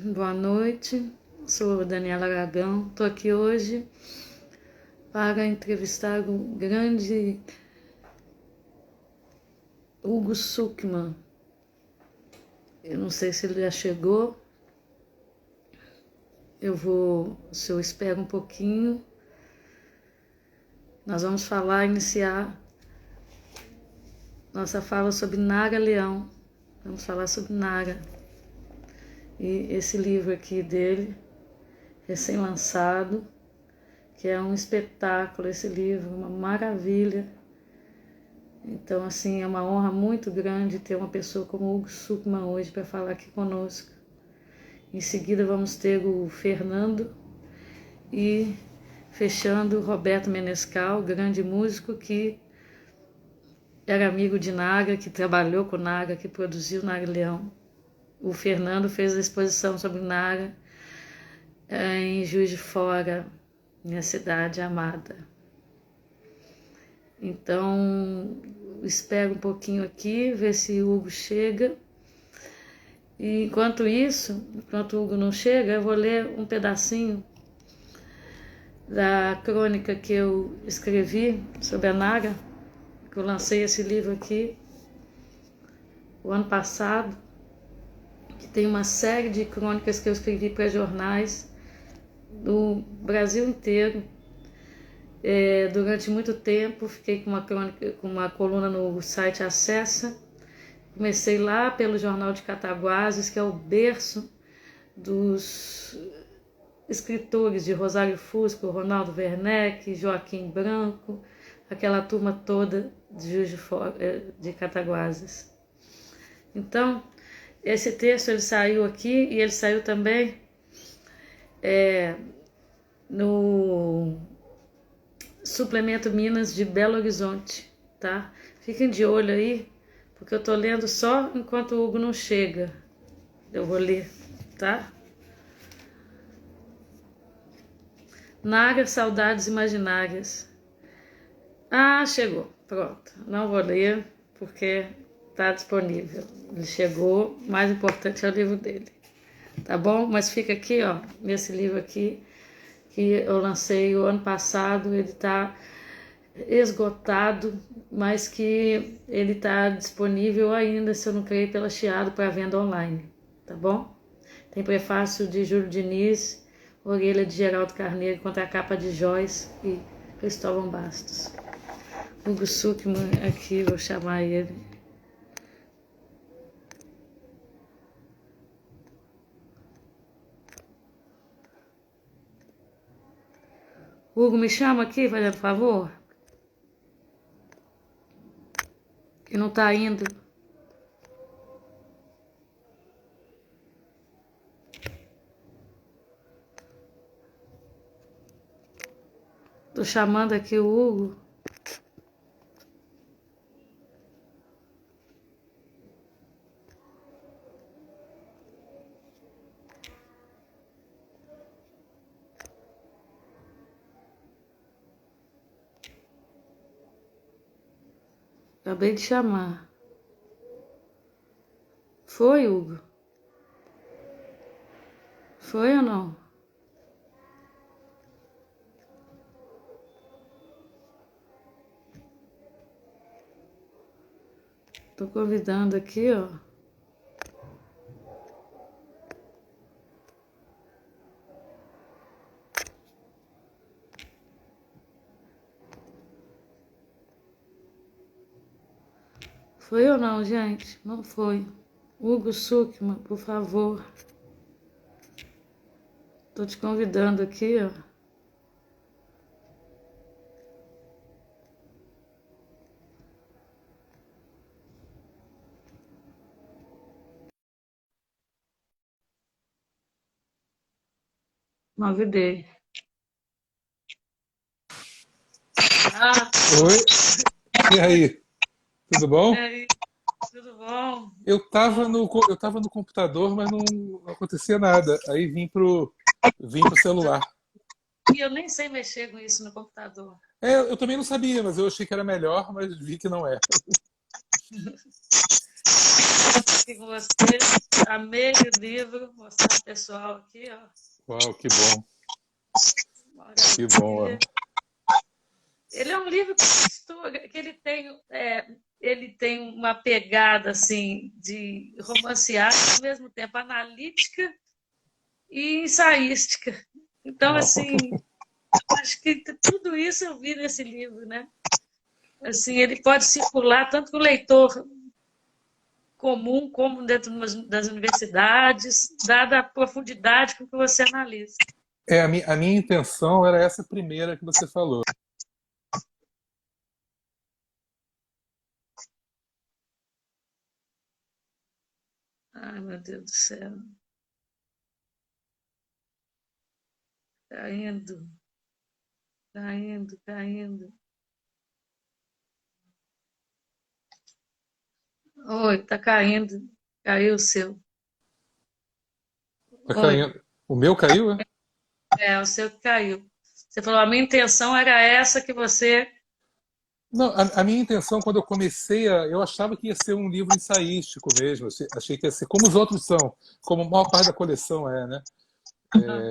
Boa noite, sou Daniela Aragão, estou aqui hoje para entrevistar o grande Hugo Sukman. Eu não sei se ele já chegou, se eu espero um pouquinho, nós vamos iniciar nossa fala sobre Nara Leão, vamos falar sobre Nara. E esse livro aqui dele, recém-lançado, que é um espetáculo esse livro, uma maravilha. Então, assim, é uma honra muito grande ter uma pessoa como Hugo Sukman hoje para falar aqui conosco. Em seguida vamos ter o Fernando e fechando Roberto Menescal, grande músico que era amigo de Nara, que trabalhou com Nara, que produziu Nara Leão. O Fernando fez a exposição sobre Nara em Juiz de Fora, minha cidade amada. Então, espero um pouquinho aqui, ver se o Hugo chega. E enquanto o Hugo não chega, eu vou ler um pedacinho da crônica que eu escrevi sobre a Nara, que eu lancei esse livro aqui o ano passado, que tem uma série de crônicas que eu escrevi para jornais do Brasil inteiro. Durante muito tempo fiquei com uma coluna no site Acessa. Comecei lá pelo Jornal de Cataguases, que é o berço dos escritores de Rosário Fusco, Ronaldo Werneck, Joaquim Branco, aquela turma toda de Juiz de Fora, de Cataguases. Então, esse texto ele saiu aqui e ele saiu também no Suplemento Minas de Belo Horizonte, tá? Fiquem de olho aí, porque eu tô lendo só enquanto o Hugo não chega. Eu vou ler, tá? Nara, Saudades Imaginárias. Ah, chegou. Pronto. Não vou ler, porque tá disponível. Ele chegou, o mais importante é o livro dele. Tá bom? Mas fica aqui, ó, nesse livro aqui, que eu lancei o ano passado. Ele tá esgotado, mas que ele tá disponível ainda, se eu não creio, pela Chiado para venda online. Tá bom? Tem prefácio de Júlio Diniz, orelha de Geraldo Carneiro, contracapa de Joyce e Cristóvão Bastos. Hugo Sukman aqui, vou chamar ele. Hugo, me chama aqui, fazendo favor. Que não tá indo. Tô chamando aqui o Hugo. Acabei de chamar. Foi, Hugo? Foi ou não? Tô convidando aqui, ó. Foi ou não, gente? Não foi. Hugo Sukman, por favor. Tô te convidando aqui, ó. Convidei. Ah, Oi, e aí? Tudo e bom? aí? Tudo bom? Eu tava no computador, mas não acontecia nada. Aí vim pro celular. E eu nem sei mexer com isso no computador. Eu também não sabia, mas eu achei que era melhor, mas vi que não é. aqui com vocês. Amei o livro, vou mostrar pro pessoal aqui, ó. Uau, que bom. Que bom. Maravilha. Ele é um livro que ele tem uma pegada assim de romanceada, ao mesmo tempo analítica e ensaística. Então, Uau. assim, acho que tudo isso eu vi nesse livro, né? Assim, ele pode circular tanto com o leitor comum como dentro das universidades, dada a profundidade com que você analisa. A minha intenção era essa primeira que você falou. Ai, meu Deus do céu. Caindo, caindo, caindo. Oi, tá caindo. Caiu o seu. Tá Oi, caindo. O meu caiu, é? o seu que caiu. Você falou, a minha intenção era essa que você. Não, a minha intenção, quando eu comecei, eu achava que ia ser um livro ensaístico mesmo. Achei que ia ser como os outros são, como a maior parte da coleção é, né?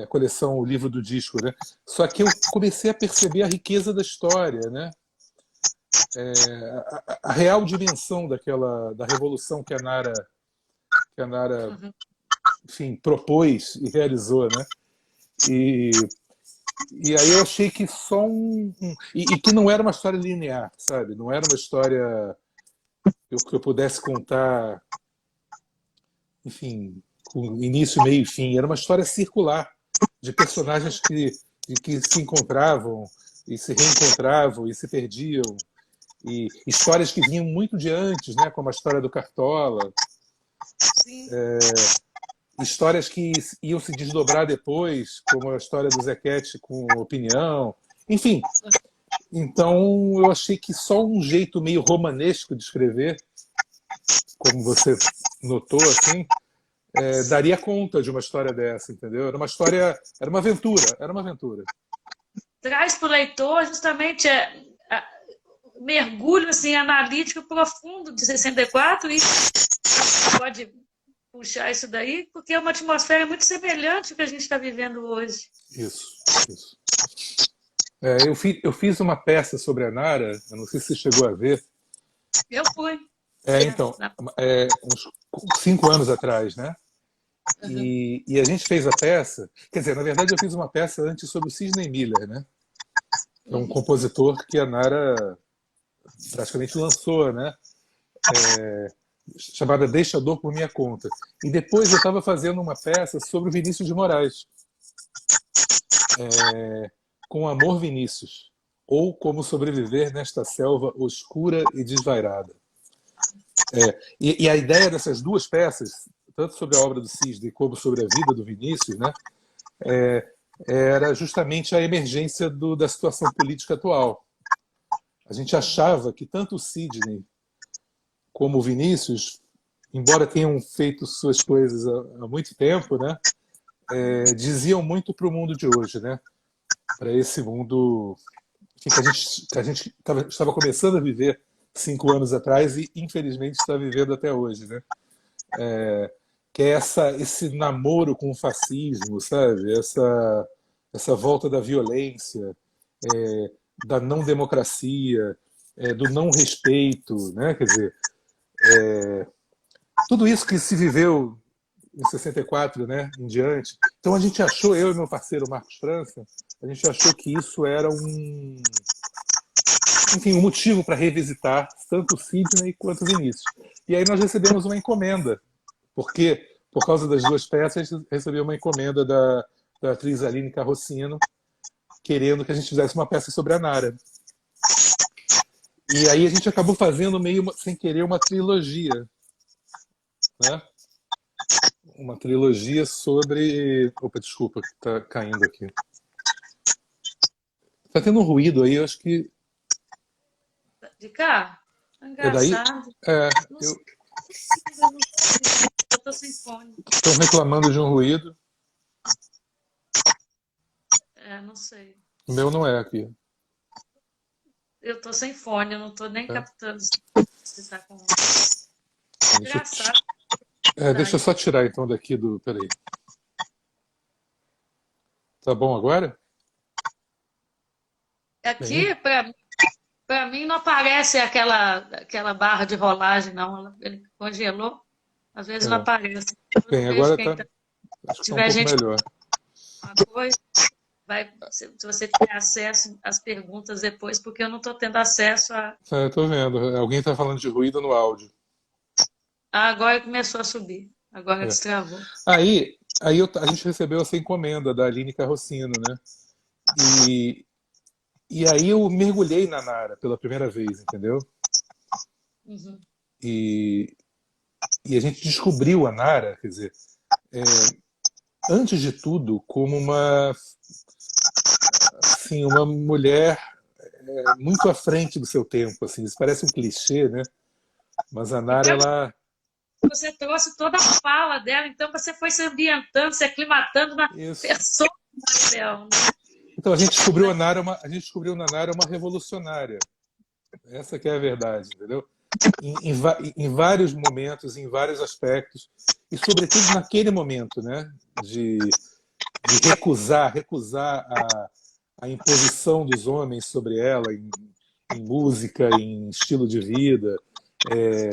A coleção, o livro do disco, né? Só que eu comecei a perceber a riqueza da história, né? A real dimensão da revolução que a Nara, enfim, propôs e realizou, né? E, e aí eu achei que só e que não era uma história linear, sabe? Não era uma história que eu pudesse contar, enfim, com início, meio e fim. Era uma história circular de personagens que se encontravam e se reencontravam e se perdiam. E histórias que vinham muito de antes, né? Como a história do Cartola. Sim. Histórias que iam se desdobrar depois, como a história do Zequete com Opinião. Enfim, então eu achei que só um jeito meio romanesco de escrever, como você notou, assim, daria conta de uma história dessa, entendeu? Era uma história, era uma aventura. Traz para o leitor justamente mergulho assim, analítico profundo de 64 e pode puxar isso daí, porque é uma atmosfera muito semelhante ao que a gente está vivendo hoje. Isso. Eu fiz uma peça sobre a Nara, eu não sei se você chegou a ver. Eu fui. Então, uns 5 anos atrás, né? E a gente fez a peça, quer dizer, na verdade eu fiz uma peça antes sobre o Sidney Miller, né? Que é um compositor que a Nara praticamente lançou, né? Chamada Deixa a Dor por Minha Conta. E depois eu estava fazendo uma peça sobre o Vinícius de Moraes, com Amor Vinícius, ou Como Sobreviver nesta Selva Oscura e Desvairada. E a ideia dessas duas peças, tanto sobre a obra do Sidney como sobre a vida do Vinícius, né, era justamente a emergência da situação política atual. A gente achava que tanto o Sidney como o Vinícius, embora tenham feito suas coisas há muito tempo, né, diziam muito para o mundo de hoje, né, para esse mundo que a gente estava começando a viver 5 anos atrás e infelizmente está vivendo até hoje, né? Que é esse namoro com o fascismo, sabe? Essa volta da violência, da não democracia, do não respeito, né? Quer dizer, tudo isso que se viveu em 64, né, em diante. Então a gente achou, eu e meu parceiro Marcos França, a gente achou que isso era enfim, um motivo para revisitar tanto o Sidney quanto o Vinícius. E aí nós recebemos uma encomenda, porque por causa das duas peças, a gente recebeu uma encomenda da atriz Aline Carrocino, querendo que a gente fizesse uma peça sobre a Nara. E aí a gente acabou fazendo meio sem querer uma trilogia, né? Uma trilogia sobre... Opa, desculpa, que tá caindo aqui. Tá tendo um ruído aí, eu acho que... De cá? Engraçado. Eu tô sem fone. Estão reclamando de um ruído. Não sei. O meu não é aqui. Eu tô sem fone, eu não tô nem captando se tá com. Deixa eu, Engraçado. deixa eu só tirar então daqui do. Peraí. Tá bom agora? Bem, Aqui, para mim, não aparece aquela barra de rolagem, não. Ele congelou. Às vezes não é. aparece. Eu Bem, vejo agora quem tá. tá. Acho que Se está um tiver pouco gente melhor. falando uma coisa, se você tiver acesso às perguntas depois, porque eu não estou tendo acesso a. Eu tô vendo. Alguém está falando de ruído no áudio. Ah, agora começou a subir. Agora É. destravou. A gente recebeu essa encomenda da Aline Carrocino, né? E, e aí eu mergulhei na Nara pela primeira vez, entendeu? Uhum. E, e a gente descobriu a Nara, quer dizer, antes de tudo, como uma mulher muito à frente do seu tempo. Assim, isso parece um clichê, né? Mas a E Nara, para ela. você trouxe toda a fala dela, então você foi se ambientando, se aclimatando na Isso. pessoa do Marcel, né? Então a gente descobriu a Nara, a gente descobriu na Nara uma revolucionária. Essa que é a verdade, entendeu? Em vários momentos, em vários aspectos, e sobretudo naquele momento, né, de recusar a imposição dos homens sobre ela em música, em estilo de vida. Quer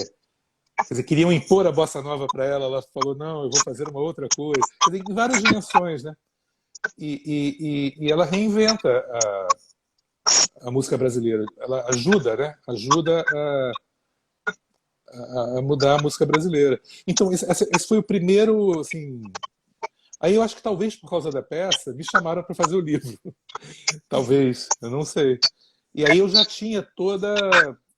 dizer, queriam impor a bossa nova para ela, ela falou, não, eu vou fazer uma outra coisa. Quer dizer, em várias dimensões, né? E ela reinventa a música brasileira. Ela ajuda, né? Ajuda a mudar a música brasileira. Então, esse foi o primeiro, assim. Aí eu acho que talvez por causa da peça me chamaram para fazer o livro. Talvez, eu não sei. E aí eu já tinha toda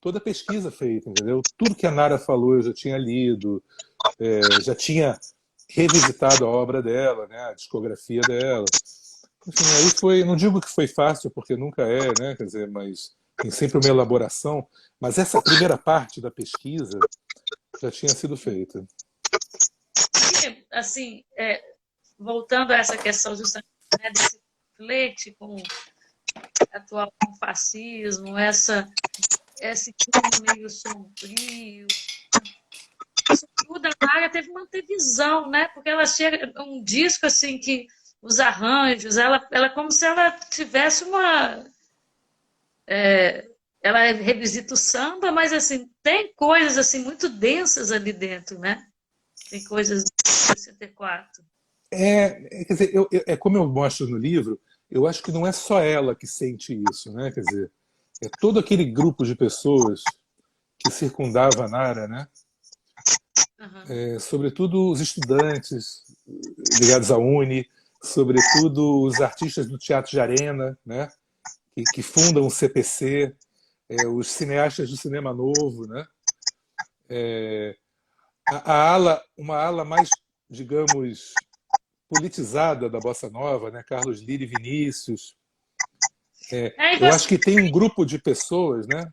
a pesquisa feita, entendeu? Tudo que a Nara falou eu já tinha lido, já tinha revisitado a obra dela, né, a discografia dela. Enfim, aí foi, não digo que foi fácil, porque nunca é, né, quer dizer, mas tem sempre uma elaboração, mas essa primeira parte da pesquisa já tinha sido feita. E, assim, voltando a essa questão justamente, né, desse flerte com atual com o fascismo, esse clima meio sombrio, isso tudo, a Nara teve uma antevisão, né? Porque ela chega um disco assim que os arranjos, ela é como se ela tivesse ela revisita o samba, mas assim tem coisas assim muito densas ali dentro, né? Tem coisas de 64. Quer dizer, é como eu mostro no livro, eu acho que não é só ela que sente isso, né? Quer dizer, é todo aquele grupo de pessoas que circundava a Nara, né? Uhum. Sobretudo os estudantes ligados à Uni, sobretudo os artistas do teatro de arena, né? Que fundam o CPC, os cineastas do cinema novo, né? Uma ala mais, digamos, politizada da bossa nova, né? Carlos Lira e Vinícius. É, e Eu você, acho que tem um grupo de pessoas, né?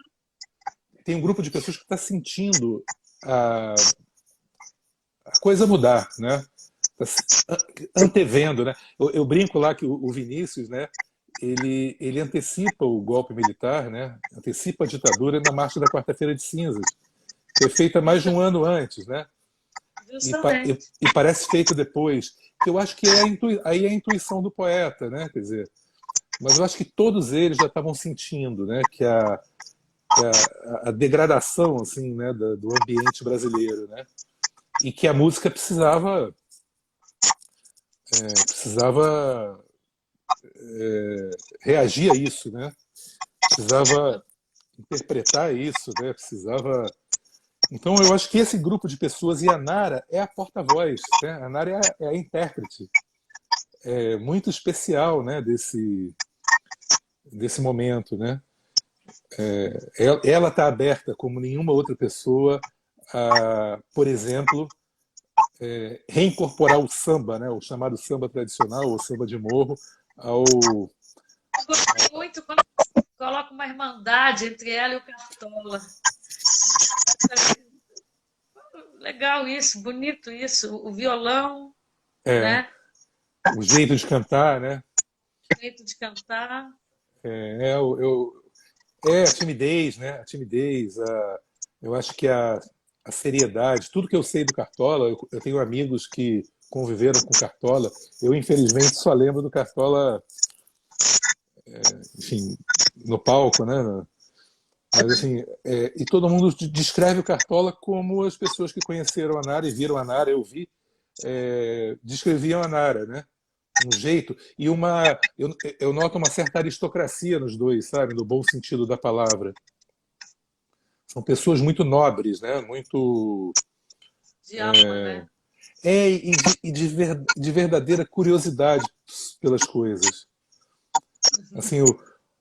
Tem um grupo de pessoas que está sentindo a coisa mudar, né? Tá antevendo, né? Eu brinco lá que o Vinícius, né? Ele antecipa o golpe militar, né? Antecipa a ditadura na marcha da Quarta-feira de Cinzas, que foi feita mais de um ano antes, né? justamente. E parece feito depois. Que eu acho que aí é a intuição do poeta, né? Quer dizer, mas eu acho que todos eles já estavam sentindo, né? Que a degradação, assim, né? Do ambiente brasileiro, né? E que a música precisava reagir a isso, né? Precisava interpretar isso, né? Precisava. Então eu acho que esse grupo de pessoas e a Nara é a porta-voz, né? A Nara é a intérprete, muito especial, né? Desse momento, né? Ela está aberta como nenhuma outra pessoa a, por exemplo, reincorporar o samba, né? O chamado samba tradicional, ou samba de morro, ao. Eu gostei muito quando coloca uma irmandade entre ela e o Cartola. Legal isso, bonito isso. O violão, É, né? o jeito de cantar, né? O jeito de cantar. É, a timidez, né? A timidez. Eu acho que a seriedade, tudo que eu sei do Cartola, eu tenho amigos que conviveram com Cartola, eu infelizmente só lembro do Cartola, enfim, no palco, né? Mas assim, e todo mundo descreve o Cartola como as pessoas que conheceram a Nara e viram a Nara, eu vi, descreviam a Nara, né? Um jeito e eu noto uma certa aristocracia nos dois, sabe, no bom sentido da palavra. São pessoas muito nobres, né? Muito De alma, né? de verdadeira curiosidade pelas coisas. Assim,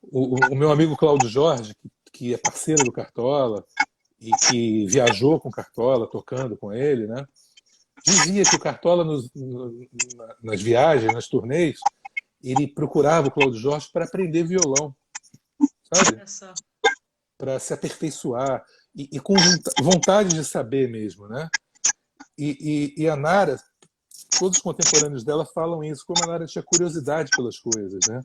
o meu amigo Cláudio Jorge, que é parceiro do Cartola e que viajou com o Cartola, tocando com ele, né? Dizia que o Cartola nas viagens, nas turnês, ele procurava o Cláudio Jorge para aprender violão, sabe? Para se aperfeiçoar e com vontade de saber mesmo, né? E a Nara, todos os contemporâneos dela falam isso, como a Nara tinha curiosidade pelas coisas, né?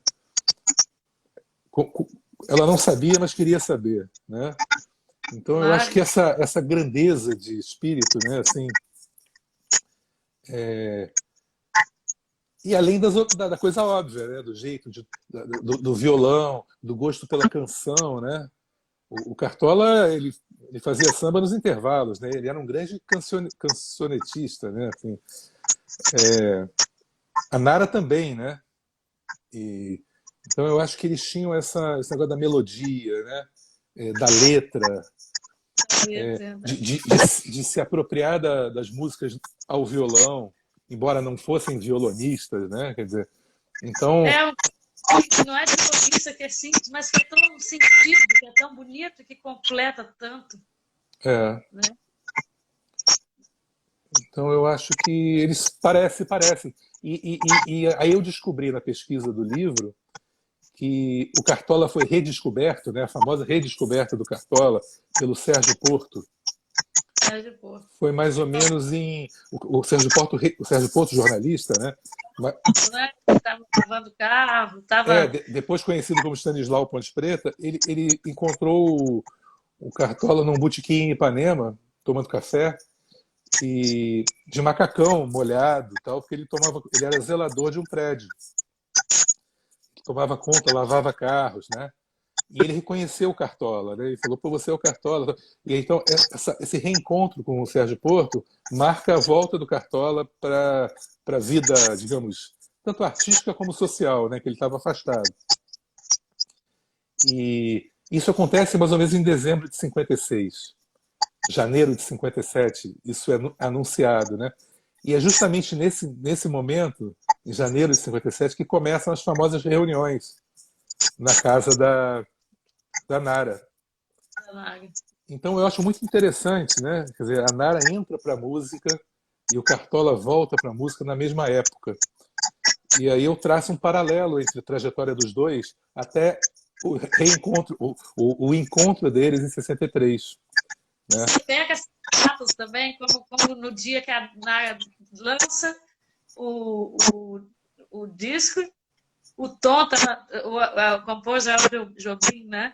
Ela não sabia, mas queria saber, né? Então eu acho que essa grandeza de espírito, né? Assim, e além da coisa óbvia, né? Do jeito do violão, do gosto pela canção, né? O Cartola ele fazia samba nos intervalos, né? Ele era um grande cancionetista, né? Assim, a Nara também, né? Então eu acho que eles tinham esse negócio da melodia, né? Da letra, de se apropriar das músicas ao violão, embora não fossem violonistas, né? Quer dizer, então não é de violonista que é simples, mas que é tão sentido, que é tão bonito, que completa tanto. Né? Então eu acho que eles parecem. E aí eu descobri na pesquisa do livro que o Cartola foi redescoberto, né, a famosa redescoberta do Cartola, pelo Sérgio Porto. Foi mais ou menos em... O Sérgio Porto, jornalista, né? Estava lavando carro, depois conhecido como Stanislau Ponte Preta, ele encontrou o Cartola num botequim em Ipanema, tomando café, e de macacão molhado, tal, porque ele era zelador de um prédio, que tomava conta, lavava carros, né? E ele reconheceu o Cartola, né? Ele falou: "Pô, você é o Cartola". E então esse reencontro com o Sérgio Porto marca a volta do Cartola para a vida, digamos, tanto artística como social, né? Que ele estava afastado. E isso acontece mais ou menos em dezembro de 56. Janeiro de 57, isso é anunciado, né? E é justamente nesse momento, em janeiro de 57, que começam as famosas reuniões na casa da Nara. Então eu acho muito interessante, né? Quer dizer, a Nara entra para a música e o Cartola volta para a música na mesma época. E aí eu traço um paralelo entre a trajetória dos dois até o reencontro, o encontro deles em 63. Né? Você pega essas datas também, como no dia que a Nara lança o disco, o Tom, o compositor Aldo Jobim, né?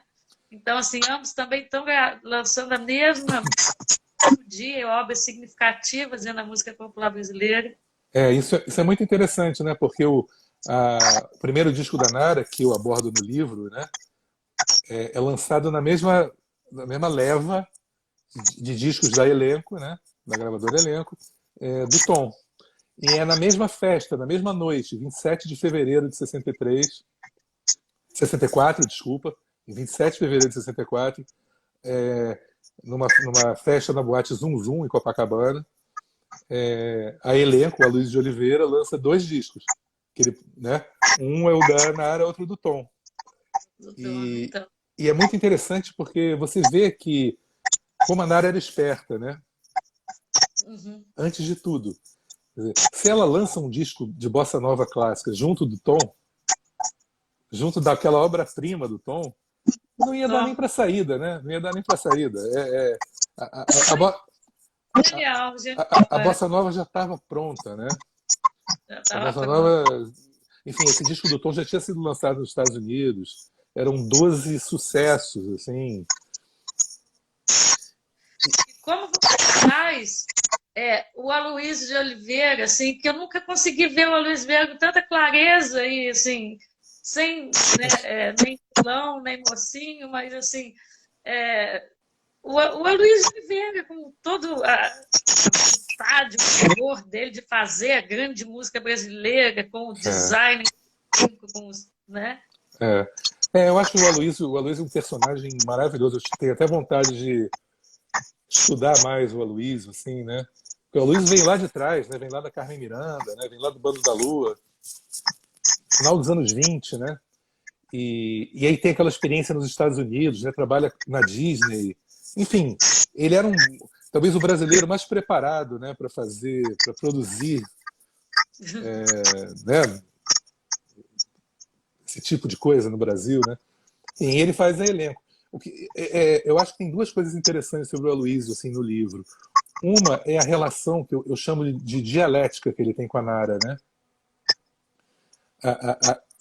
Então, assim, ambos também estão lançando a mesma dia, obras significativas na música popular brasileira. Isso é muito interessante, né? Porque o primeiro disco da Nara, que eu abordo no livro, né? É lançado na mesma leva de discos da Elenco, né? Da gravadora Elenco, do Tom. E é na mesma festa, na mesma noite, 27 de fevereiro de 64, desculpa, em 27 de fevereiro de 64, numa festa na boate Zum Zum, em Copacabana, a Elenco, a Luiz de Oliveira, lança 2 discos. Né? Um é o da Nara, outro do Tom. E é muito interessante porque você vê que como a Nara era esperta, né? Uhum. Antes de tudo. Quer dizer, se ela lança um disco de bossa nova clássica junto do Tom, junto daquela obra-prima do Tom, não ia dar nem para saída, né? Não ia dar nem para saída. A bossa nova já estava pronta, né? A bossa nova, enfim, esse disco do Tom já tinha sido lançado nos Estados Unidos. Eram 12 sucessos, assim. Como você traz o Aloysio de Oliveira, assim, que eu nunca consegui ver o Aloysio de Oliveira com tanta clareza e, assim, sem né, nem vilão, nem mocinho, mas, assim, o Aloysio de Oliveira, com todo a vontade, o vigor dele de fazer a grande música brasileira, com o design, com os, né? Eu acho o Aloysio um personagem maravilhoso. Eu tenho até vontade de estudar mais o Aloysio, assim, né? Porque o Aloysio vem lá de trás, né? Vem lá da Carmen Miranda, né? Vem lá do Bando da Lua, final dos anos 20, né? E aí tem aquela experiência nos Estados Unidos, né? Trabalha na Disney. Enfim, ele era talvez o brasileiro mais preparado, né? Para produzir né? Esse tipo de coisa no Brasil, né? E ele faz elenco. Eu acho que tem duas coisas interessantes sobre o Aloysio assim, no livro. Uma é a relação que eu chamo de dialética que ele tem com a Nara, né?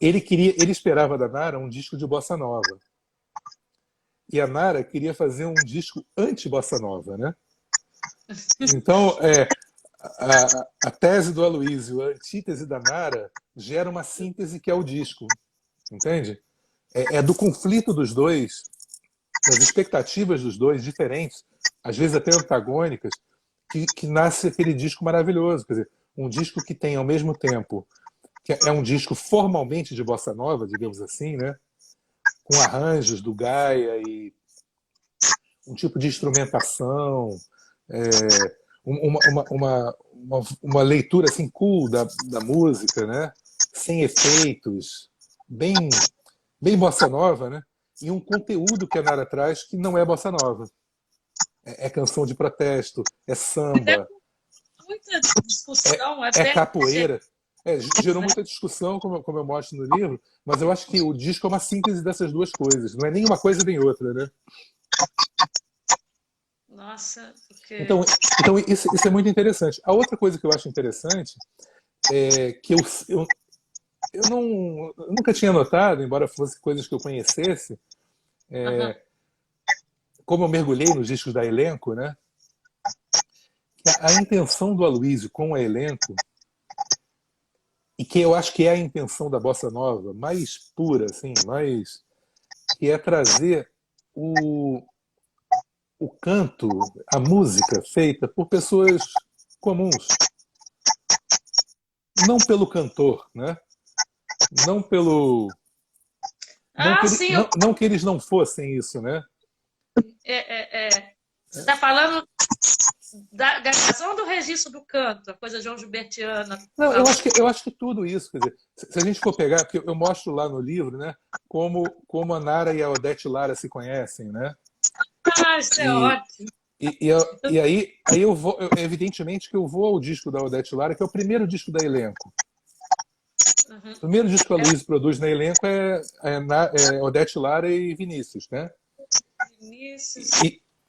Ele esperava da Nara um disco de bossa nova. E a Nara queria fazer um disco anti-bossa nova, né? Então, a tese do Aloysio, a antítese da Nara, gera uma síntese que é o disco, entende? É do conflito dos dois, das expectativas dos dois diferentes, às vezes até antagônicas, que nasce aquele disco maravilhoso. Quer dizer, um disco que tem ao mesmo tempo, que é um disco formalmente de bossa nova, digamos assim, né? Com arranjos do Gaia e um tipo de instrumentação, uma leitura assim cool da música, né? Sem efeitos, bem bossa nova, né? E um conteúdo que a Nara traz que não é bossa nova. É canção de protesto, é samba, Muita discussão, é capoeira. Gerou muita discussão, como eu mostro no livro, mas eu acho que o disco é uma síntese dessas duas coisas. Não é nem uma coisa nem outra, né? Nossa, porque... Então isso é muito interessante. A outra coisa que eu acho interessante é que eu nunca tinha notado, embora fosse coisas que eu conhecesse, como eu mergulhei nos discos da Elenco, né? Que a intenção do Aloysio com o Elenco, e que eu acho que é a intenção da bossa nova mais pura, assim, que é trazer o canto, a música feita por pessoas comuns, não pelo cantor, né? Não pelo sim, não que eles não fossem isso, né? Você está falando da razão do registro do canto, a coisa João Gilbertiana. Não, eu acho que tudo isso, quer dizer, se a gente for pegar, porque eu mostro lá no livro, né, como a Nara e a Odete Lara se conhecem, né? Isso é ótimo. E aí eu vou, evidentemente que eu vou ao disco da Odete Lara, que é o primeiro disco da Elenco. O primeiro disco que a Aloysio produz na Elenco é Odete Lara e Vinícius, né? Vinícius.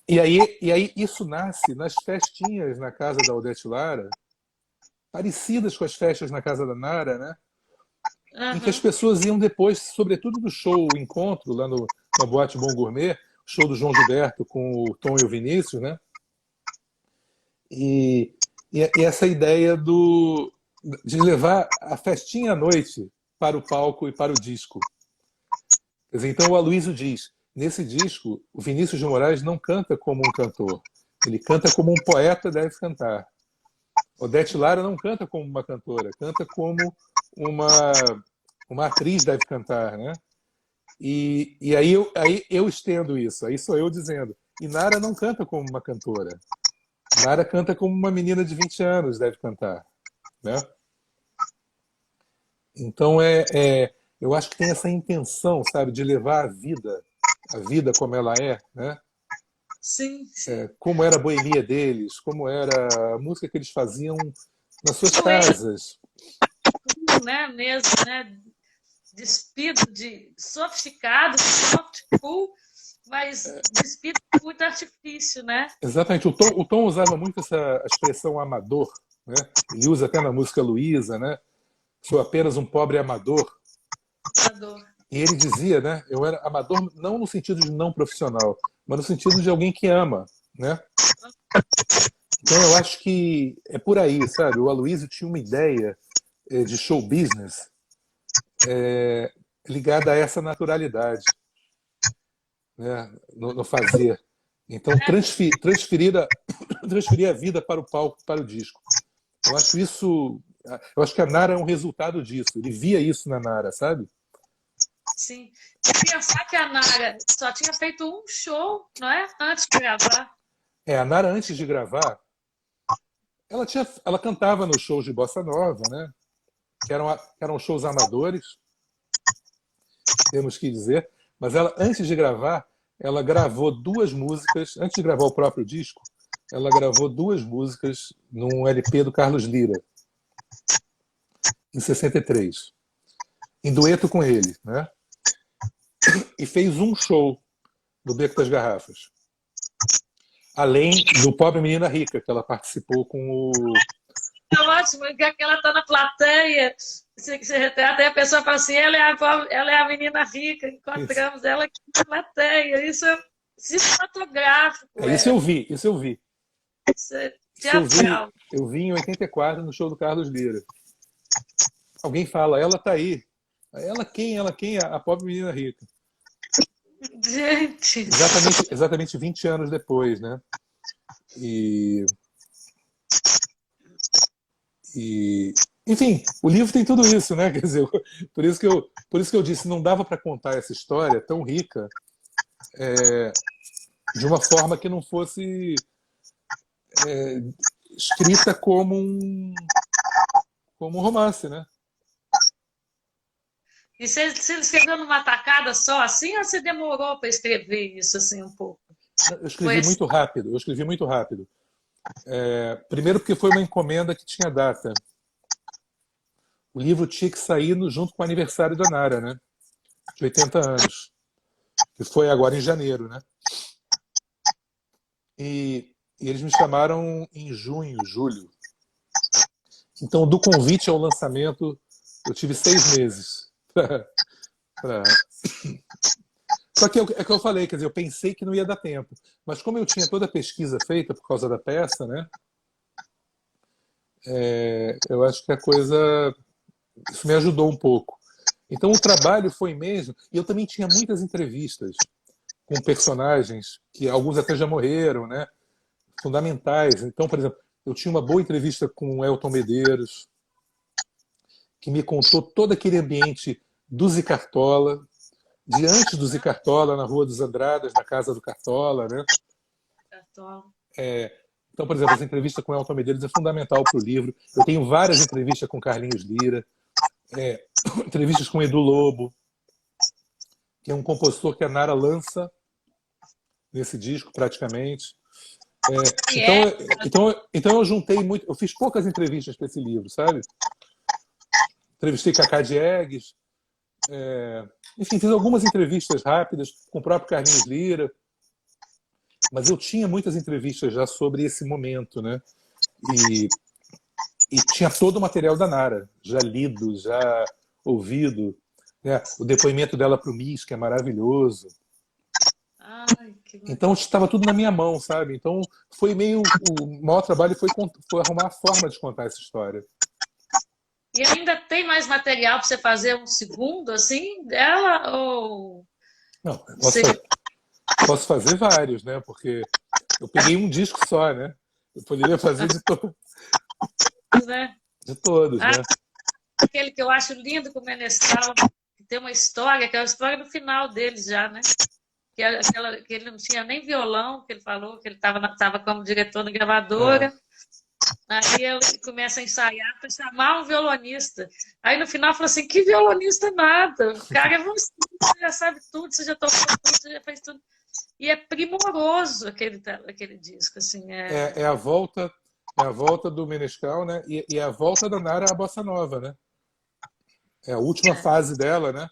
E aí isso nasce nas festinhas na casa da Odete Lara, parecidas com as festas na casa da Nara, né? Em que as pessoas iam depois, sobretudo do show o Encontro, lá na Boate Bom Gourmet, show do João Gilberto com o Tom e o Vinícius, né? E essa ideia de levar a festinha à noite para o palco e para o disco. Quer dizer, então o Aloysio diz, nesse disco, o Vinícius de Moraes não canta como um cantor, ele canta como um poeta deve cantar. Odete Lara não canta como uma cantora, canta como uma atriz deve cantar, né? E aí eu estendo isso, aí sou eu dizendo. E Nara não canta como uma cantora. Nara canta como uma menina de 20 anos deve cantar, né? Então eu acho que tem essa intenção, sabe, de levar a vida como ela é, né? Sim. Como era a boemia deles, como era a música que eles faziam nas suas casas. Né, mesmo, né? Despido de sofisticado, soft, cool, mas despido de muito artifício, né? Exatamente. O Tom usava muito essa expressão amador, né? Ele usa até na música Luísa, né? Sou apenas um pobre amador. E ele dizia, né? Eu era amador não no sentido de não profissional, mas no sentido de alguém que ama, né? Então eu acho que é por aí, sabe? O Aloysio tinha uma ideia de show business ligada a essa naturalidade, né? No fazer. Então transferir a vida para o palco, para o disco. Eu acho isso. Eu acho que a Nara é um resultado disso. Ele via isso na Nara, sabe? Sim. E pensar que a Nara só tinha feito um show, não é? Antes de gravar. A Nara, antes de gravar, ela cantava nos shows de bossa nova, né? Que eram shows amadores, temos que dizer. Mas ela, antes de gravar, ela gravou duas músicas. Antes de gravar o próprio disco, ela gravou duas músicas num LP do Carlos Lira, em 63, em dueto com ele, né? E fez um show do Beco das Garrafas. Além do Pobre Menina Rica, que ela participou com o. É ótimo, que ela está na plateia. Até a pessoa fala assim: ela é a menina rica, Isso, encontramos ela aqui na plateia. Isso é cinematográfico, isso eu vi, isso eu vi. isso é Isso teatral. eu vi em 84 no show do Carlos Lira. Alguém fala, ela tá aí. Ela quem? Ela quem? A pobre menina rica. Gente, Exatamente 20 anos depois, né? E, enfim, o livro tem tudo isso, né? Quer dizer, por isso que eu disse, não dava para contar essa história tão rica de uma forma que não fosse escrita como um romance, né? e você escreveu numa tacada só assim ou você demorou para escrever isso assim um pouco? Eu Foi escrevi assim, muito rápido, eu escrevi muito rápido. Primeiro porque foi uma encomenda que tinha data. O livro tinha que sair junto com o aniversário da Nara, né? De 80 anos. Que foi agora em janeiro, né? E eles me chamaram em junho, julho. Então, do convite ao lançamento, eu tive 6 meses. pra... Só que é o que eu falei, quer dizer, eu pensei que não ia dar tempo. Mas como eu tinha toda a pesquisa feita por causa da peça, né? Eu acho que a coisa. Isso me ajudou um pouco. Então, o trabalho foi mesmo. E eu também tinha muitas entrevistas com personagens, que alguns até já morreram, né? Fundamentais. Então, por exemplo, eu tinha uma boa entrevista com o Elton Medeiros, que me contou todo aquele ambiente do Zicartola, de antes do Zicartola, na Rua dos Andradas, na casa do Cartola, né? Então, por exemplo, essa entrevista com o Elton Medeiros é fundamental para o livro. Eu tenho várias entrevistas com Carlinhos Lira, entrevistas com Edu Lobo, que é um compositor que a Nara lança nesse disco, praticamente. Então, então eu juntei muito. Eu fiz poucas entrevistas para esse livro, sabe? Entrevistei Cacá Diegues, enfim, fiz algumas entrevistas rápidas com o próprio Carlinhos Lira, mas eu tinha muitas entrevistas já sobre esse momento, né? E tinha todo o material da Nara, já lido, já ouvido, né? O depoimento dela para o MIS, que é maravilhoso. ai, que Então estava tudo na minha mão, sabe? Então foi meio. O maior trabalho foi arrumar a forma de contar essa história. E ainda tem mais material para você fazer um segundo assim dela ou Não, você posso fazer vários, né? Porque eu peguei um disco só, né? Eu poderia fazer né? de todos, Ah, né? aquele que eu acho lindo com o Menestral, que tem uma história, que é a história do final deles já, né? Que, é aquela, que ele não tinha nem violão, que ele falou que ele estava como diretor na É, gravadora. Aí ele começa a ensaiar para chamar um violonista. Aí no final fala assim: que violonista nada, o cara é você já sabe tudo, você já tocou tudo, você já fez tudo. E é primoroso aquele disco, assim. é a volta. É a volta do Menescal, né? E é a volta da Nara à Bossa Nova, né? É a última fase dela, né?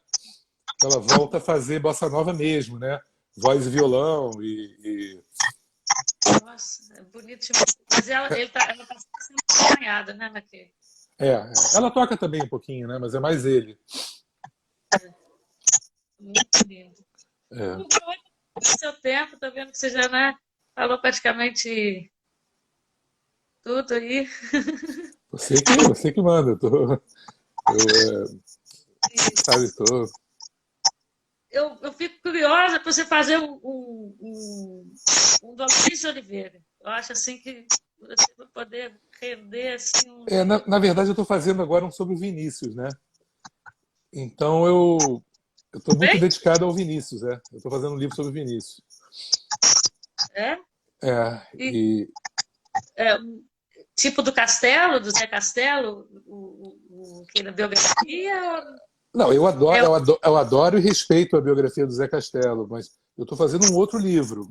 Ela volta a fazer Bossa Nova mesmo, né? Voz e violão Nossa, é bonito demais. Mas ela está sendo acompanhada, né, naquele. ela toca também um pouquinho, né? Mas é mais ele. Muito lindo. É. No seu tempo, tô vendo que você já, né, falou praticamente tudo aí. Você que manda. Sabe, Eu fico curiosa para você fazer um do Alcísio Oliveira. Eu acho assim que você vai poder render assim na verdade, eu estou fazendo agora um sobre o Vinícius, né? Então eu estou muito bem? dedicado ao Vinícius, é. Eu estou fazendo um livro sobre o Vinícius. É? É, E, e tipo do Castelo, do Zé Castelo, que na biografia. não, É, eu adoro e respeito a biografia do Zé Castelo, mas eu estou fazendo um outro livro.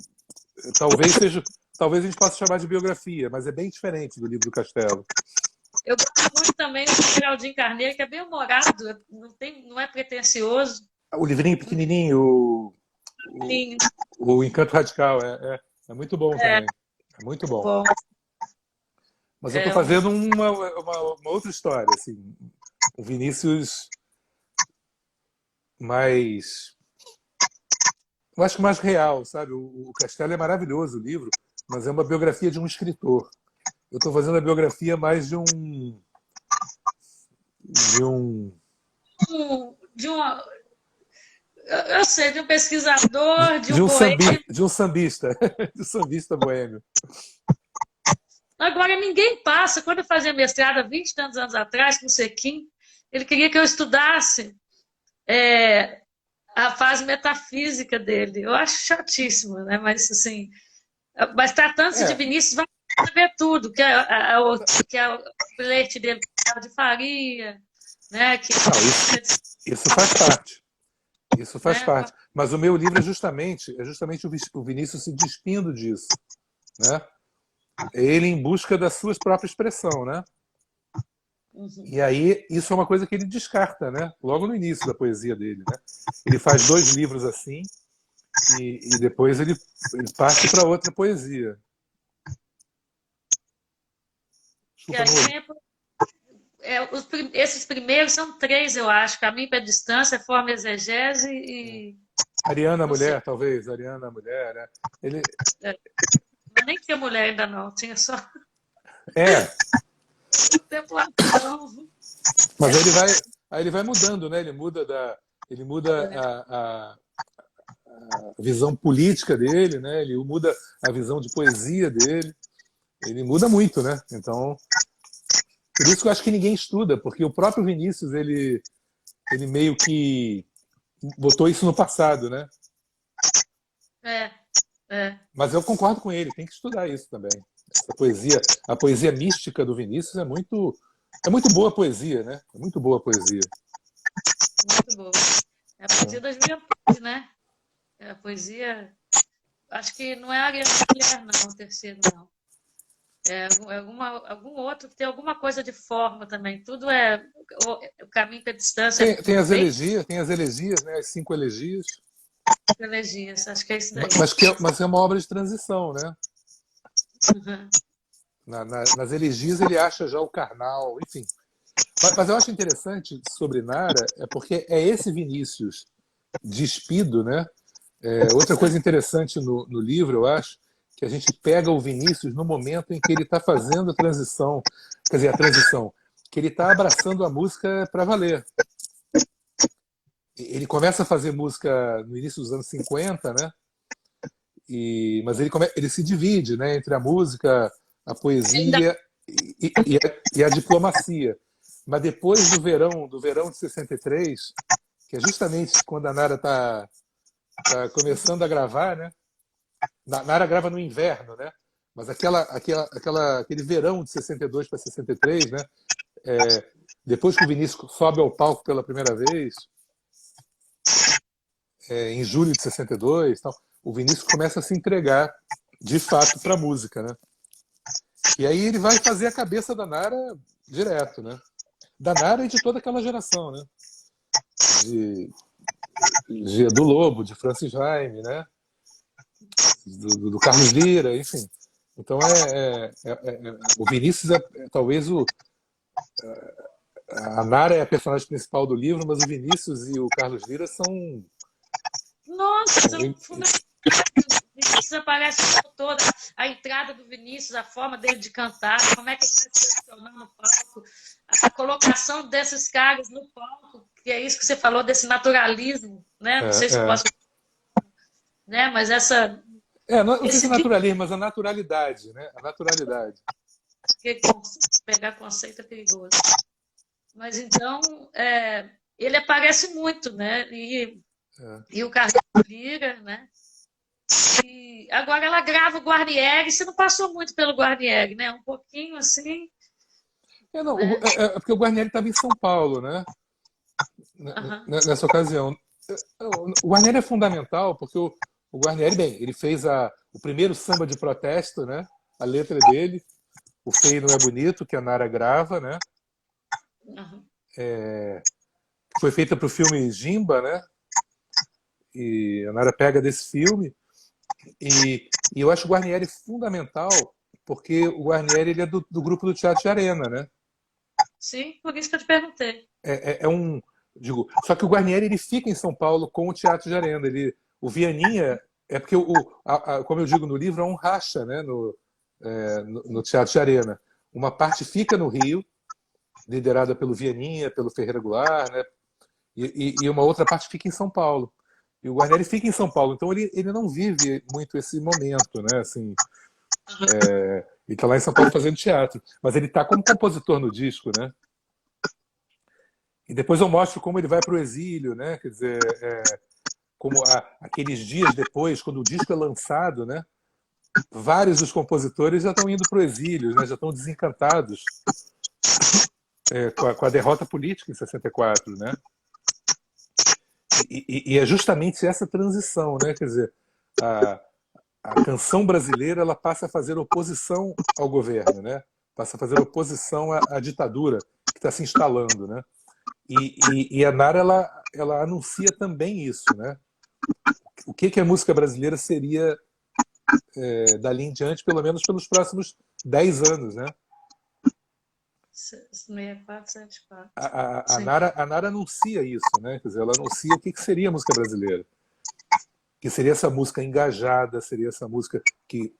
Talvez a gente possa chamar de biografia, mas é bem diferente do livro do Castelo. eu gosto muito também do Geraldinho Carneiro, que é bem humorado, não é pretencioso. O livrinho pequenininho, o, Sim, o Encanto Radical, é muito bom também. É muito bom. bom. Mas eu estou É fazendo uma outra história, assim, o Vinícius mais, eu acho que mais real, sabe? O Castelo é maravilhoso, o livro, mas é uma biografia de um escritor. Eu estou fazendo a biografia mais de um de uma, eu sei, de um pesquisador, de um boêmio. de um sambista, de um sambista boêmio. Agora, ninguém passa. Quando eu fazia mestrado há 20 e tantos anos atrás, com o Sequim, ele queria que eu estudasse a fase metafísica dele. Eu acho chatíssimo, né? Mas, assim, mas tratando-se de É, Vinícius, vai saber tudo, que é o leite dele de faria, né? não, isso faz parte. Isso faz Né? parte. Mas o meu livro é justamente o Vinícius se despindo disso, né? É ele em busca da sua própria expressão, né? Uhum. E aí isso é uma coisa que ele descarta, né? Logo no início da poesia dele, né? Ele faz 2 livros assim e depois ele parte para outra poesia. Que Desculpa, aí não. esses primeiros são 3, eu acho. Caminho para a Distância, Forma e Exegese e Ariana não sei. Mulher, talvez. Ariana Mulher, né? Ele Mas nem tinha mulher ainda não, tinha só é, contemplação. mas aí ele vai mudando, né? Ele muda a visão política dele, né? Ele muda a visão de poesia dele. Ele muda muito, né? Então, por isso que eu acho que ninguém estuda, porque o próprio Vinícius, ele meio que botou isso no passado, né? É, é, Mas eu concordo com ele, tem que estudar isso também. A poesia mística do Vinícius é muito boa poesia, né? É muito boa poesia. muito boa. É a poesia das juventude, né? É a poesia. Acho que não é a Ariana Mulher, não, o terceiro, não. Algum outro que tem alguma coisa de forma também. Tudo é. O caminho para a distância é bem Tem as elegias, né? As 5 elegias. elegias. Acho que é isso daí. Mas é uma obra de transição, né? Uhum. Nas elegias ele acha já o carnal, enfim. Mas eu acho interessante sobre Nara é porque é esse Vinícius despido, né? Outra coisa interessante no livro, eu acho, que a gente pega o Vinícius no momento em que ele está fazendo a transição, quer dizer, a transição, que ele está abraçando a música para valer. Ele começa a fazer música no início dos anos 50, né? Mas ele se divide, né, entre a música, a Ainda poesia e a diplomacia. Mas depois do verão de 63, que é justamente quando a Nara está começando a gravar, né? Nara grava no inverno, né? Mas aquele verão de 62 para 63, né? Depois que o Vinícius sobe ao palco pela primeira vez, em julho de 62, então, o Vinícius começa a se entregar de fato para a música, né? E aí ele vai fazer a cabeça da Nara direto, né? Da Nara e de toda aquela geração, né? De Edu Lobo, de Francis Jaime, né? Do Carlos Lira, enfim. Então o Vinícius talvez a Nara é a personagem principal do livro, mas o Vinícius e o Carlos Lira são Nossa, são fundamentais. Vinícius aparece o tempo todo, a entrada do Vinícius, a forma dele de cantar, como é que ele vai se posicionar no palco, a colocação desses caras no palco, que é isso que você falou, desse naturalismo, né? Não sei se eu posso, né? Mas não sei se é naturalismo, mas a naturalidade, né? A naturalidade. Pegar conceito é perigoso. Mas então, ele aparece muito, né? E o Carlinhos Lira, né? E agora ela grava o Guarnieri. Você não passou muito pelo Guarnieri, né? Um pouquinho assim. Não, porque o Guarnieri estava em São Paulo, né? Nessa ocasião. O Guarnieri é fundamental porque o Guarnieri, bem, ele fez o primeiro samba de protesto, né? A letra dele, O Feio Não É Bonito, que a Nara grava, né? Foi feita para o filme Jimba, né? E a Nara pega desse filme. E eu acho o Guarnieri fundamental porque o Guarnieri ele é do grupo do Teatro de Arena, né? Sim, por isso que eu te perguntei. Digo, só que o Guarnieri ele fica em São Paulo com o Teatro de Arena. O Vianinha é porque como eu digo no livro, é um racha, né? No Teatro de Arena. Uma parte fica no Rio, liderada pelo Vianinha, pelo Ferreira Goulart, né? E uma outra parte fica em São Paulo. E o Guarnieri fica em São Paulo, então ele não vive muito esse momento, né? Assim, ele está lá em São Paulo fazendo teatro, mas ele está como compositor no disco, né? E depois eu mostro como ele vai para o exílio, né? Quer dizer, como aqueles dias depois, quando o disco é lançado, né? Vários dos compositores já estão indo para o exílio, né? Já estão desencantados com a derrota política em 64, né? E é justamente essa transição, né? Quer dizer, a canção brasileira ela passa a fazer oposição ao governo, né? Passa a fazer oposição à ditadura que está se instalando, né? E a Nara ela anuncia também isso, né? O que a música brasileira seria dali em diante, pelo menos pelos próximos 10 anos, né? 64, 74. A Nara anuncia isso, né? Quer dizer, ela anuncia o que seria a música brasileira. Que seria essa música engajada, seria essa música que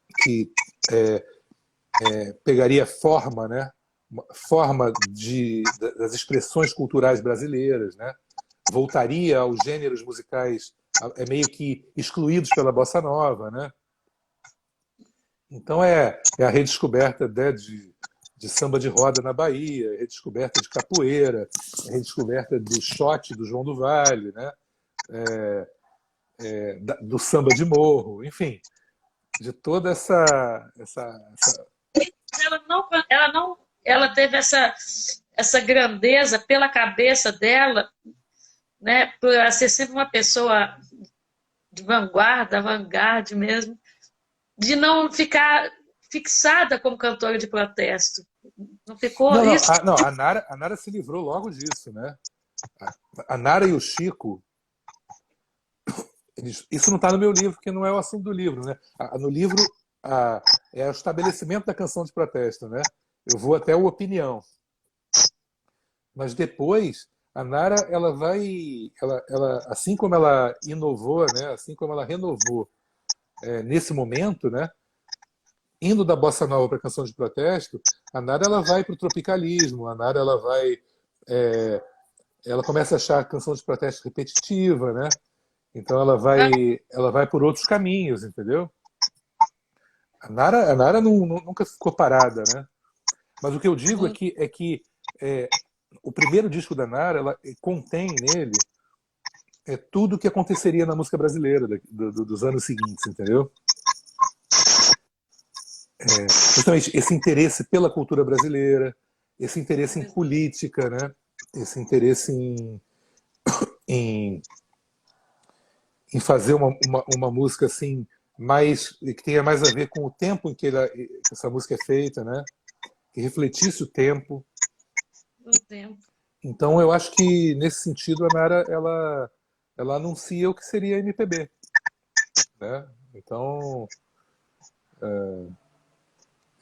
pegaria forma, né? Forma das expressões culturais brasileiras, né? Voltaria aos gêneros musicais meio que excluídos pela bossa nova, né? Então é a redescoberta de samba de roda na Bahia, a redescoberta de capoeira, a redescoberta do shot do João do Vale, né? Do samba de morro, enfim, de toda essa... Ela teve essa grandeza pela cabeça dela, né? Por ela ser sempre uma pessoa de vanguarda, avant-garde mesmo, de não ficar fixada como cantora de protesto. Não ficou isso? Não, a Nara se livrou logo disso, né? A Nara e o Chico, isso não está no meu livro, porque não é o assunto do livro, né? No livro é o estabelecimento da canção de protesto, né? Eu vou até o Opinião. Mas depois, a Nara, ela assim como ela inovou, né? Assim como ela renovou nesse momento, né? Indo da bossa nova para a canção de protesto, a Nara ela vai para o tropicalismo, a Nara ela começa a achar a canção de protesto repetitiva, né? Então ela vai por outros caminhos, entendeu? A Nara nunca ficou parada, né? Mas o que eu digo é que o primeiro disco da Nara ela contém nele tudo o que aconteceria na música brasileira dos anos seguintes, entendeu? Justamente esse interesse pela cultura brasileira, esse interesse em política, né? Esse interesse em fazer uma música assim que tenha mais a ver com o tempo em que essa música é feita, né? Que refletisse o tempo. Então eu acho que nesse sentido a Nara ela anuncia o que seria a MPB, né? Então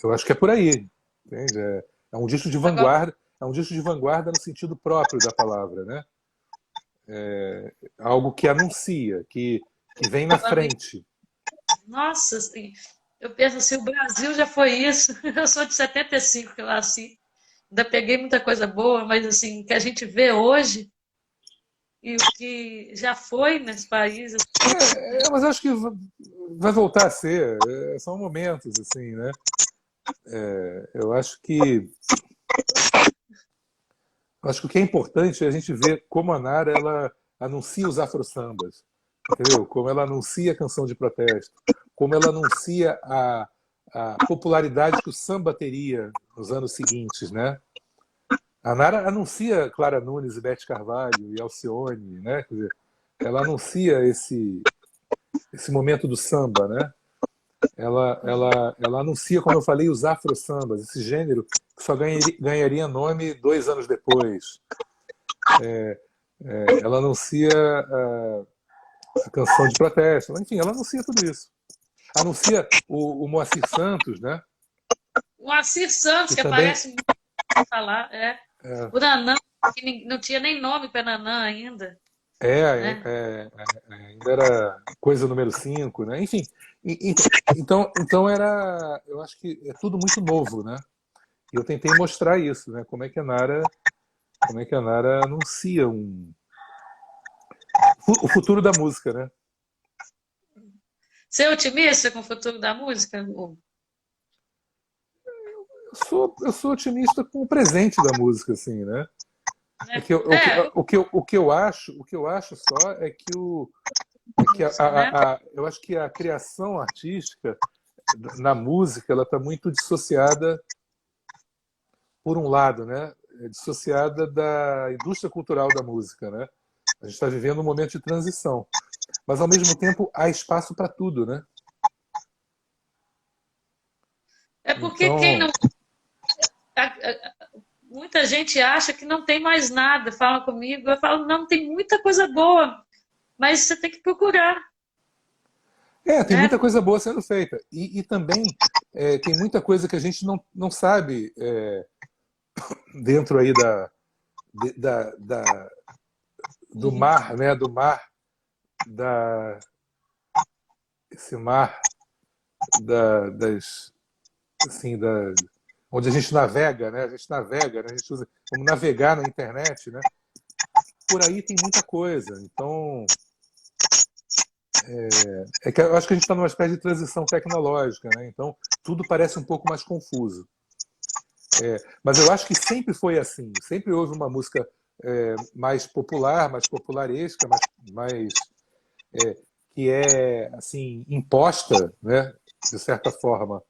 eu acho que é por aí, entende? É um disco de vanguarda, no sentido próprio da palavra, né? Algo que anuncia, que vem na frente. Nossa, assim, eu penso assim, o Brasil já foi isso. Eu sou de 75 que eu nasci. Ainda peguei muita coisa boa, mas assim, o que a gente vê hoje e o que já foi nesse país, assim, Mas acho que vai voltar a ser. São momentos, assim, né? Eu acho que o que é importante é a gente ver como a Nara ela anuncia os afro-sambas, entendeu? Como ela anuncia a canção de protesto, como ela anuncia a popularidade que o samba teria nos anos seguintes, né? A Nara anuncia Clara Nunes e Bete Carvalho e Alcione, né? Quer dizer, ela anuncia esse momento do samba, né? Ela anuncia, como eu falei, os afro-sambas, esse gênero que só ganharia nome 2 anos depois. Ela anuncia a canção de protesto, enfim, ela anuncia tudo isso. Anuncia o Moacir Santos, né? o Moacir Santos, Que que também aparece muito pra falar, o Nanã, que não tinha nem nome para Nanã ainda, é, é, né? é, ainda era coisa número 5, né? Enfim, então eu acho que é tudo muito novo, né? E eu tentei mostrar isso, né? Como é que a Nara anuncia o futuro da música, né? Ser otimista com o futuro da música? Eu sou otimista com o presente da música, assim, né? É Né? que o que eu acho só é que Música, né? eu acho que a criação artística na música ela está muito dissociada, por um lado, né? Dissociada da indústria cultural da música, né? A gente está vivendo um momento de transição, mas ao mesmo tempo há espaço para tudo, né? É porque quem Então, não. Muita gente acha que não tem mais nada, fala comigo, eu falo, não, tem muita coisa boa, mas você tem que procurar, tem né? muita coisa boa sendo feita. E também tem muita coisa que a gente não sabe dentro aí do Uhum. mar, né? Do mar, esse mar das, assim, onde a gente navega, né? A gente navega, né? A gente usa como navegar na internet, né? Por aí tem muita coisa. Então, que eu acho que a gente está numa espécie de transição tecnológica, né? Então, tudo parece um pouco mais confuso. Mas eu acho que sempre foi assim. Sempre houve uma música mais popular, mais popularesca, mais que é assim imposta, né? De certa forma,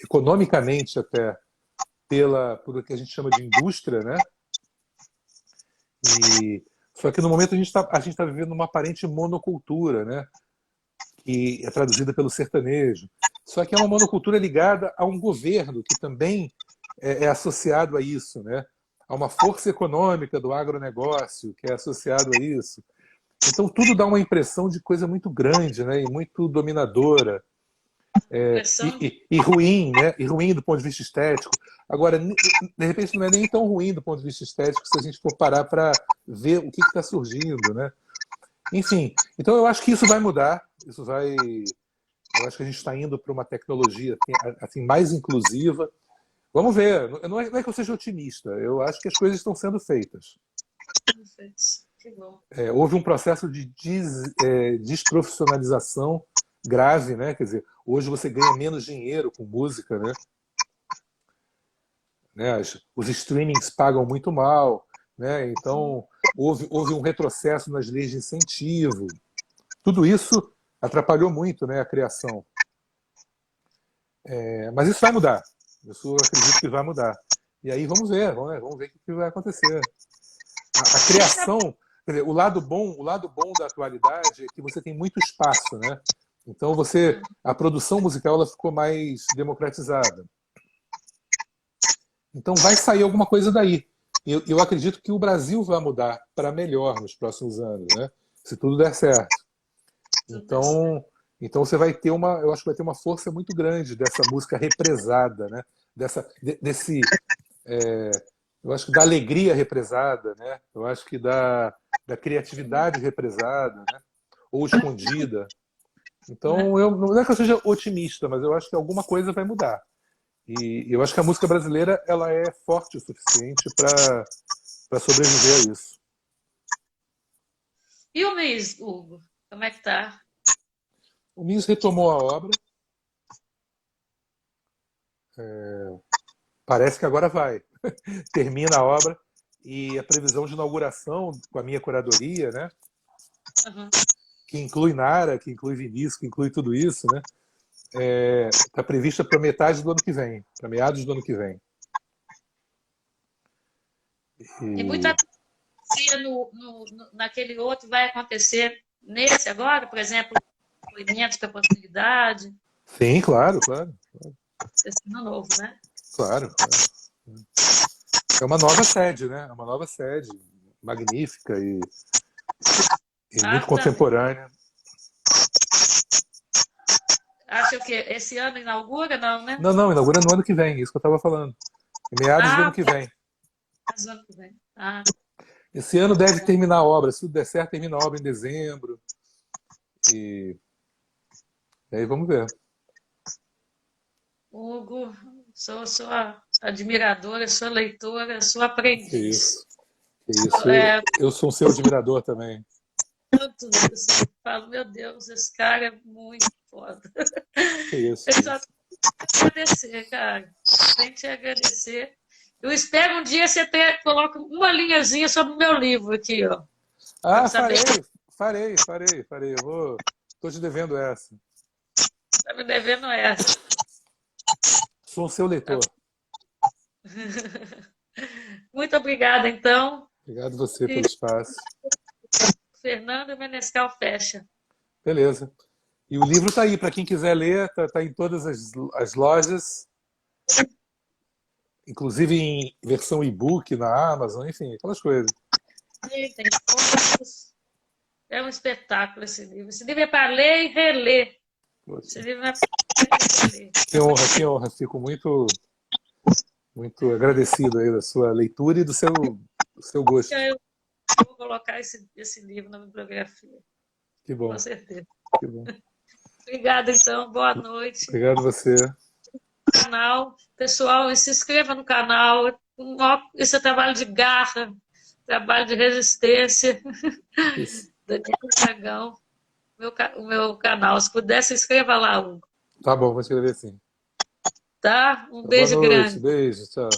economicamente até por o que a gente chama de indústria, né? E só que no momento a gente tá vivendo uma aparente monocultura, né? Que é traduzida pelo sertanejo. Só que é uma monocultura ligada a um governo que também é associado a isso, né? A uma força econômica do agronegócio que é associado a isso. Então tudo dá uma impressão de coisa muito grande, né? E muito dominadora. Impressão. E ruim, né? E ruim do ponto de vista estético. Agora, de repente, não é nem tão ruim do ponto de vista estético se a gente for parar para ver o que está surgindo, né? Enfim, então eu acho que isso vai mudar. Eu acho que a gente está indo para uma tecnologia assim mais inclusiva. Vamos ver. Não é que eu seja otimista. Eu acho que as coisas estão sendo feitas. Que bom. Houve um processo de desprofissionalização grave, né? Quer dizer, hoje você ganha menos dinheiro com música, né? Os streamings pagam muito mal, né? Então houve um retrocesso nas leis de incentivo. Tudo isso atrapalhou muito, né, a criação. Mas isso vai mudar. Isso eu acredito que vai mudar. E aí vamos ver o que vai acontecer. A criação, quer dizer, o lado bom da atualidade é que você tem muito espaço, né? Então a produção musical ela ficou mais democratizada. Então vai sair alguma coisa daí. Eu acredito que o Brasil vai mudar para melhor nos próximos anos, né? Se tudo der certo. Então você vai ter eu acho que vai ter uma força muito grande dessa música represada, né? Desse, eu acho que da alegria represada, né? Eu acho que da criatividade represada, né? Ou escondida. né? Então, não é que eu seja otimista, mas eu acho que alguma coisa vai mudar. E eu acho que a música brasileira ela é forte o suficiente para sobreviver a isso. E o Miss, Hugo? Como é que tá? O Miss retomou a obra, parece que agora vai. Termina a obra e a previsão de inauguração com a minha curadoria, né? Uhum. Que inclui Nara, que inclui Vinícius, que inclui tudo isso, né? Está prevista para metade do ano que vem, para meados do ano que vem. E E, muita coisa naquele outro vai acontecer nesse agora, por exemplo, depoimentos com a possibilidade, sim, claro, claro, esse ano novo, né? claro. É uma nova sede, né? É uma nova sede, magnífica e Ah, muito também. contemporânea. Acha que esse ano inaugura, não, né? Não, não, inaugura no ano que vem, isso que eu estava falando. Em meados do ano Ah, que vem. mas ano que vem. Ah, Esse ano deve terminar a obra. Se tudo der certo, termina a obra em dezembro. E, e aí vamos ver. Hugo, sou sua admiradora, sua leitora, sua Que aprendiz. isso, que isso. É, Eu sou um seu admirador também. tanto isso. Eu falo, meu Deus, esse cara é muito foda. Que isso, Eu que só isso. tenho que agradecer, cara. Tenho que te agradecer. Eu espero um dia você coloque uma linhazinha sobre o meu livro aqui, ó. Para eu Ah, saber que farei. Tô te devendo essa. está me devendo essa. Sou um seu leitor. Muito obrigada, então. Obrigado você E pelo espaço. Fernanda Menescal fecha. Beleza. E o livro está aí, para quem quiser ler, tá em todas as lojas, inclusive em versão e-book na Amazon, enfim, aquelas coisas. Tem fotos. É um espetáculo esse livro. Esse livro é para ler e reler. Esse Poxa, livro é para ler e reler. que honra, que honra. Fico muito, muito agradecido aí da sua leitura e do seu gosto. Eu vou colocar esse livro na bibliografia, Que com bom, certeza. que bom. Obrigada, então. Boa noite. Obrigado você. Canal. Pessoal, se inscreva no canal. Esse é trabalho de garra, trabalho de resistência. Isso. Daniel Dragão, o meu canal. Se puder, se inscreva lá, Hugo. Tá bom, vou escrever sim. Tá? Um Então, boa beijo noite, grande. beijo, tchau.